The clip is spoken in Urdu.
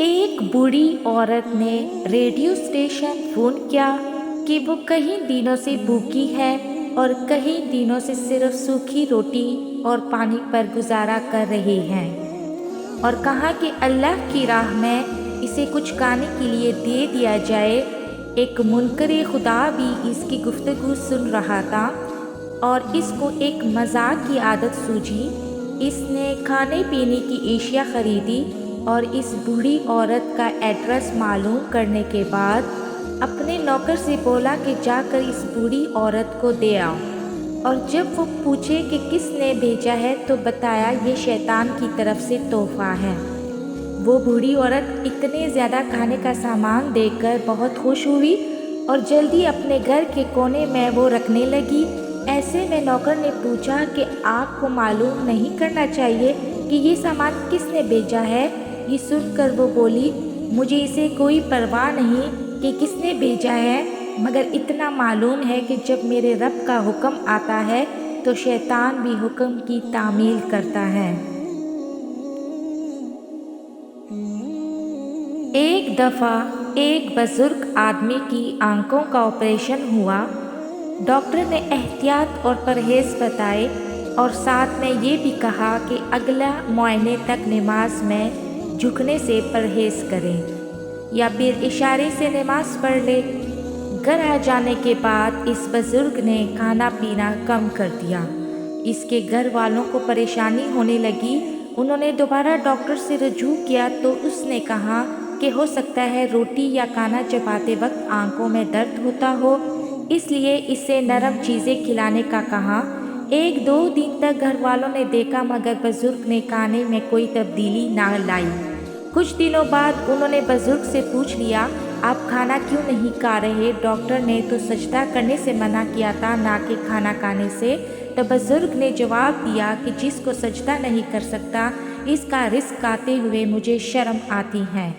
ایک بوڑھی عورت نے ریڈیو اسٹیشن فون کیا کہ وہ کئی دنوں سے بھوکی ہے اور کئی دنوں سے صرف سوکھی روٹی اور پانی پر گزارا کر رہی ہے، اور کہا کہ اللہ کی راہ میں اسے کچھ کھانے کے لیے دے دیا جائے۔ ایک منکر خدا بھی اس کی گفتگو سن رہا تھا اور اس کو ایک مذاق کی عادت سوجھی۔ اس نے کھانے پینے کی اشیاء خریدی اور اس بوڑھی عورت کا ایڈریس معلوم کرنے کے بعد اپنے نوکر سے بولا کہ جا کر اس بوڑھی عورت کو دے آؤ، اور جب وہ پوچھے کہ کس نے بھیجا ہے تو بتایا یہ شیطان کی طرف سے تحفہ ہے۔ وہ بوڑھی عورت اتنے زیادہ کھانے کا سامان دیکھ کر بہت خوش ہوئی اور جلدی اپنے گھر کے کونے میں وہ رکھنے لگی۔ ایسے میں نوکر نے پوچھا کہ آپ کو معلوم نہیں کرنا چاہیے کہ یہ سامان کس نے بھیجا ہے؟ یہ سن کر وہ بولی، مجھے اسے کوئی پرواہ نہیں کہ کس نے بھیجا ہے، مگر اتنا معلوم ہے کہ جب میرے رب کا حکم آتا ہے تو شیطان بھی حکم کی تعمیل کرتا ہے۔ ایک دفعہ ایک بزرگ آدمی کی آنکھوں کا آپریشن ہوا۔ ڈاکٹر نے احتیاط اور پرہیز بتائے اور ساتھ میں یہ بھی کہا کہ اگلا معائنے تک نماز میں جھکنے سے پرہیز کریں یا پھر اشارے سے نماز پڑھ لے۔ گھر آ جانے کے بعد اس بزرگ نے کھانا پینا کم کر دیا۔ اس کے گھر والوں کو پریشانی ہونے لگی۔ انہوں نے دوبارہ ڈاکٹر سے رجوع کیا تو اس نے کہا کہ ہو سکتا ہے روٹی یا کھانا چباتے وقت آنکھوں میں درد ہوتا ہو، اس لیے اسے نرم چیزیں کھلانے کا کہا۔ ایک دو دن تک گھر والوں نے دیکھا مگر بزرگ نے کھانے میں کوئی تبدیلی نہ لائی۔ کچھ دنوں بعد انہوں نے بزرگ سے پوچھ لیا، آپ کھانا کیوں نہیں کھا رہے؟ ڈاکٹر نے تو سجدہ کرنے سے منع کیا تھا، نہ کہ کھانا کھانے سے۔ تو بزرگ نے جواب دیا کہ جس کو سجدہ نہیں کر سکتا اس کا رزق کھاتے ہوئے مجھے شرم آتی ہے۔